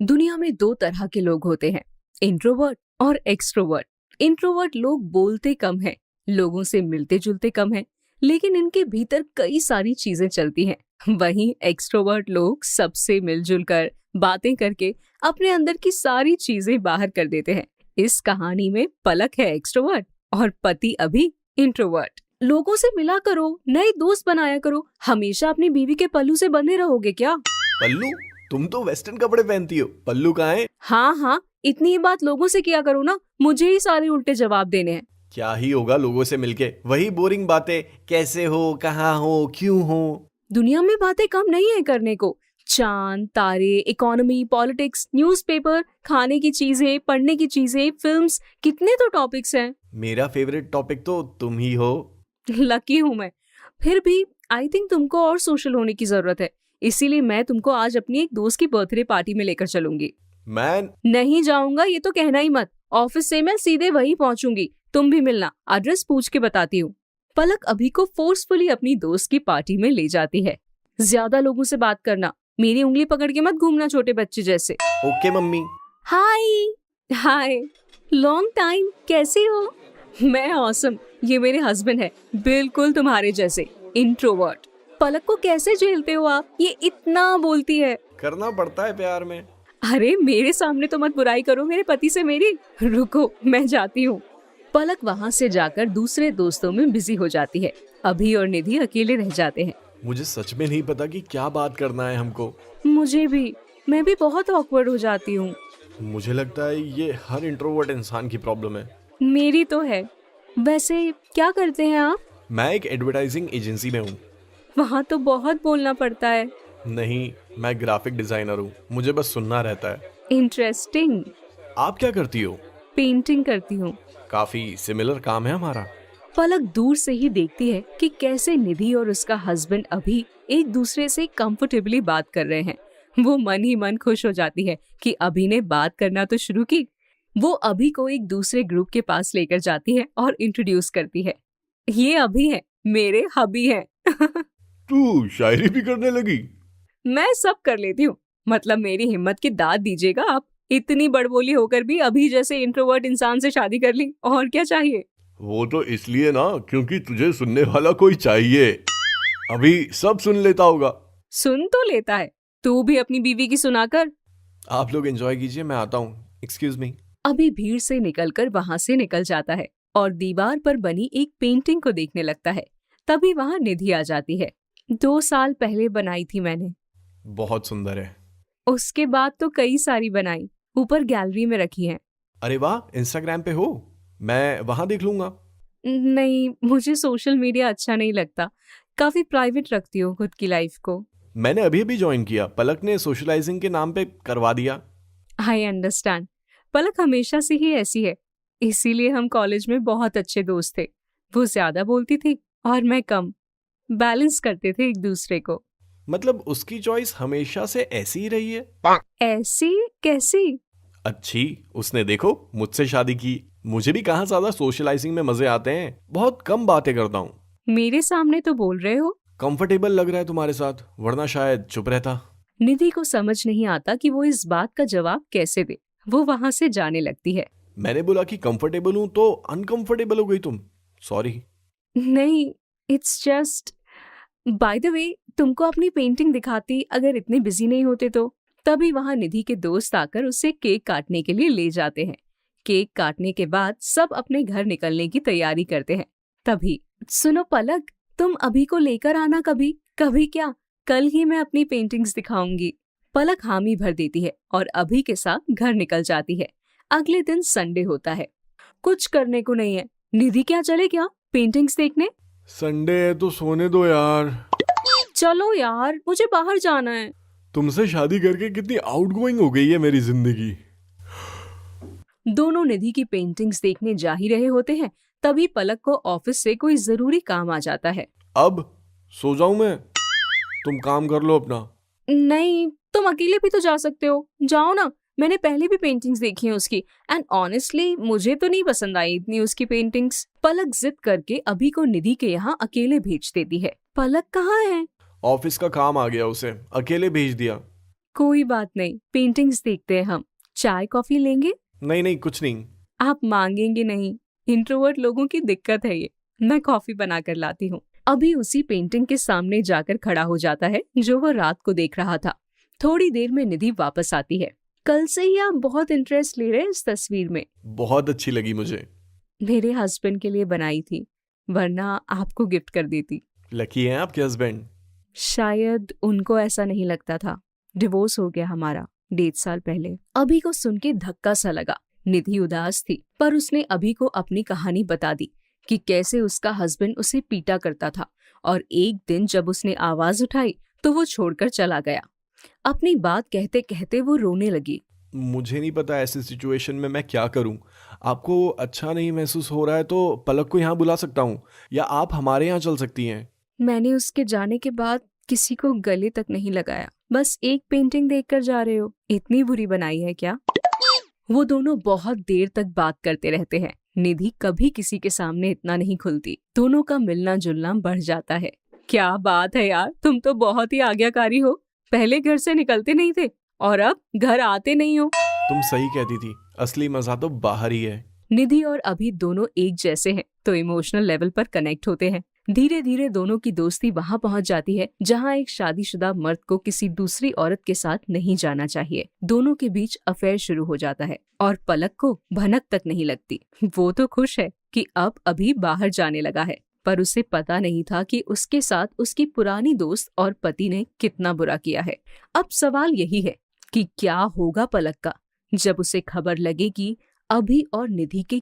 दुनिया में दो तरह के लोग होते हैं, इंट्रोवर्ट और एक्सट्रोवर्ट। इंट्रोवर्ट लोग बोलते कम हैं, लोगों से मिलते जुलते कम हैं, लेकिन इनके भीतर कई सारी चीजें चलती हैं। वहीं एक्सट्रोवर्ट लोग सबसे मिलजुल कर बातें करके अपने अंदर की सारी चीजें बाहर कर देते हैं। इस कहानी में पलक है एक्सट्रोवर्ट और पति अभी इंट्रोवर्ट। लोगों से मिला करो, नए दोस्त बनाया करो। हमेशा अपनी बीवी के पल्लू से बंधे रहोगे क्या? पल्लू? तुम तो वेस्टर्न कपड़े पहनती हो, पल्लू कहाँ है? हाँ, इतनी ही बात लोगों से किया करो ना, मुझे ही सारे उल्टे जवाब देने हैं। क्या ही होगा लोगों से मिलके, वही बोरिंग बातें, कैसे हो, कहाँ हो, क्यों हो। दुनिया में बातें कम नहीं है करने को। चांद, तारे, इकोनॉमी, पॉलिटिक्स, न्यूज़पेपर, खाने की चीजें, पढ़ने की चीजें, फिल्म्स, कितने तो टॉपिक्स हैं। मेरा फेवरेट टॉपिक तो तुम ही हो। लकी हूं मैं। फिर भी आई थिंक तुमको और सोशल होने की जरूरत है, इसीलिए मैं तुमको आज अपनी एक दोस्त की बर्थडे पार्टी में लेकर चलूंगी। मैं नहीं जाऊंगा ये तो कहना ही मत। ऑफिस से मैं सीधे वहीं पहुंचूंगी, तुम भी मिलना। एड्रेस पूछ के बताती हूँ। पलक अभी को फोर्सफुली अपनी दोस्त की पार्टी में ले जाती है। ज्यादा लोगों से बात करना, मेरी उंगली पकड़ के मत घूमना छोटे बच्चे जैसे। Okay mummy. Hi, long time, कैसे हो? मैं ऑसम। ये मेरे हस्बैंड है, बिल्कुल तुम्हारे जैसे, इंट्रोवर्ट। पलक को कैसे झेलते हो आप? ये इतना बोलती है। करना पड़ता है प्यार में। अरे मेरे सामने तो मत बुराई करो मेरे पति से मेरी। रुको, मैं जाती हूँ। पलक वहाँ से जाकर दूसरे दोस्तों में बिजी हो जाती है। अभी और निधि अकेले रह जाते हैं। मुझे सच में नहीं पता कि क्या बात करना है हमको। मुझे भी, मैं भी बहुत ऑकवर्ड हो जाती हूँ। मुझे लगता है ये हर इंट्रोवर्ट इंसान की प्रॉब्लम है। मेरी तो है। वैसे क्या करते हैं आप? मैं एक एडवर्टाइजिंग एजेंसी में हूँ। वहाँ तो बहुत बोलना पड़ता है। नहीं, मैं ग्राफिक डिजाइनर हूँ, मुझे बस सुनना रहता है। इंटरेस्टिंग। आप क्या करती हो? पेंटिंग करती हूँ। काफी सिमिलर काम है हमारा। पलक दूर से ही देखती है कि कैसे निधि और उसका हस्बैंड अभी एक दूसरे से कंफर्टेबली बात कर रहे हैं। वो मन ही मन खुश हो जाती है कि अभी ने बात करना तो शुरू की। वो अभी को एक दूसरे ग्रुप के पास लेकर जाती है और इंट्रोड्यूस करती है। ये अभी है, मेरे हबी हैं। तू शायरी भी करने लगी? मैं सब कर लेती हूँ, मतलब मेरी हिम्मत की दाद दीजिएगा आप। इतनी बड़बोली होकर भी अभी जैसे इंट्रोवर्ट इंसान से शादी कर ली, और क्या चाहिए? वो तो इसलिए ना क्योंकि तुझे सुनने वाला कोई चाहिए। अभी सब सुन लेता होगा। सुन तो लेता है, तू भी अपनी बीवी की सुनाकर। आप लोग एंजॉय कीजिए, मैं आता हूँ। Excuse me. अभी भीड़ से निकलकर वहां से निकल जाता है और दीवार पर बनी एक पेंटिंग को देखने लगता है। तभी वहां निधि आ जाती है। 2 साल पहले बनाई थी मैंने। बहुत सुंदर है। उसके बाद तो कई सारी बनाई, ऊपर गैलरी में रखी हैं। अरे वाह, इंस्टाग्राम पे हो? मैं वहां देख लूंगा। नहीं, मुझे सोशल मीडिया अच्छा नहीं लगता। काफी प्राइवेट रखती हूँ खुद की लाइफ को। मैंने अभी अभी ज्वाइन किया, पलक ने सोशलाइजिंग के नाम पे करवा दिया। I understand. पलक हमेशा से ही ऐसी है, इसीलिए हम कॉलेज में बहुत अच्छे दोस्त थे। वो ज्यादा बोलती थी और मैं कम। बैलेंस करते थे एक दूसरे को। मतलब उसकी चॉइस हमेशा से ऐसी ही रही है? ऐसी कैसी? अच्छी, उसने देखो मुझसे शादी की। मुझे भी कहाँ ज्यादा सोशलाइजिंग में मजे आते हैं, बहुत कम बातें करता हूँ। मेरे सामने तो बोल रहे हो। कंफर्टेबल लग रहा है तुम्हारे साथ, वरना शायद चुप रहता। निधि को समझ नहीं आता कि वो इस बात का जवाब कैसे दे। वो वहां से जाने लगती है। मैंने बोला कि कंफर्टेबल हूं तो अनकंफर्टेबल हो गई तुम। सॉरी। नहीं, it's just, by the way, तुमको अपनी पेंटिंग दिखाती अगर इतने बिजी नहीं होते तो। तभी वहां निधि के दोस्त आकर उससे केक काटने के लिए ले जाते हैं। केक काटने के बाद सब अपने घर निकलने की तैयारी करते हैं। तभी, सुनो पलक, तुम अभी को लेकर आना कभी। कभी क्या, कल ही मैं अपनी पेंटिंग्स दिखाऊंगी। पलक हामी भर देती है और अभी के साथ घर निकल जाती है। अगले दिन संडे होता है। कुछ करने को नहीं है। निधि क्या चले क्या पेंटिंग्स देखने? संडे है तो सोने दो यार। चलो यार, मुझे बाहर जाना है। तुमसे शादी करके कितनी आउटगोइंग हो गई है मेरी जिंदगी। दोनों निधि की पेंटिंग्स देखने जा ही रहे होते हैं। तभी पलक को ऑफिस से कोई जरूरी काम आ जाता है। अब सो जाऊं मैं? तुम काम कर लो अपना। नहीं, तुम अकेले भी तो जा सकते हो, जाओ ना। मैंने पहले भी पेंटिंग्स देखी हैं उसकी, एंड ऑनेस्टली मुझे तो नहीं पसंद आई इतनी उसकी पेंटिंग्स। पलक जिद करके अभी को निधि के यहाँ अकेले भेज देती है। पलक कहाँ है? ऑफिस का काम आ गया, उसे अकेले भेज दिया। कोई बात नहीं, पेंटिंग्स देखते हैं हम। चाय कॉफी लेंगे? नहीं नहीं, कुछ नहीं। आप मांगेंगे नहीं। इंट्रोवर्ट लोगों की दिक्कत है ये। मैं कॉफी बना कर लाती हूँ। अभी उसी पेंटिंग के सामने जाकर खड़ा हो जाता है जो वो रात को देख रहा था। थोड़ी देर में निधि वापस आती है। कल से ही आप बहुत इंटरेस्ट ले रहे हैं इस तस्वीर में। बहुत अच्छी लगी मुझे। मेरे हस्बैंड के लिए बनाई थी, वरना आपको गिफ्ट कर देती। लकी हैं आपके हस्बैंड। शायद उनको ऐसा नहीं लगता था। डिवोर्स हो गया हमारा 1.5 साल पहले। अभी को सुन के धक्का सा लगा। निधि उदास थी, पर उसने अभी को अपनी कहानी बता दी कि कैसे उसका हस्बैंड उसे पीटा करता था और एक दिन जब उसने आवाज उठाई तो वो छोड़कर चला गया। अपनी बात कहते कहते वो रोने लगी। मुझे नहीं पता ऐसी सिचुएशन में मैं क्या करूं। आपको अच्छा नहीं महसूस हो रहा है तो पलक को यहाँ बुला सकता हूँ, या आप हमारे यहाँ चल सकती हैं। मैंने उसके जाने के बाद किसी को गले तक नहीं लगाया। बस एक पेंटिंग देखकर जा रहे हो। इतनी बुरी बनाई है क्या? वो दोनों बहुत देर तक बात करते रहते हैं। निधि कभी किसी के सामने इतना नहीं खुलती। दोनों का मिलना जुलना बढ़ जाता है। क्या बात है यार, तुम तो बहुत ही आज्ञाकारी हो। पहले घर से निकलते नहीं थे और अब घर आते नहीं हो। तुम सही कहती थी, असली मजा तो बाहर ही है। निधि और अभी दोनों एक जैसे हैं तो इमोशनल लेवल पर कनेक्ट होते हैं। धीरे धीरे दोनों की दोस्ती वहां पहुंच जाती है जहां एक शादीशुदा मर्द को किसी दूसरी औरत के साथ नहीं जाना चाहिए। दोनों के बीच अफेयर शुरू हो जाता है और पलक को भनक तक नहीं लगती। वो तो खुश है कि अब अभी बाहर जाने लगा है, पर उसे पता नहीं था कि उसके साथ उसकी पुरानी दोस्त और पति ने कितना बुरा किया है। अब सवाल यही है कि क्या होगा पलक का जब उसे खबर लगेगी अभी और निधि के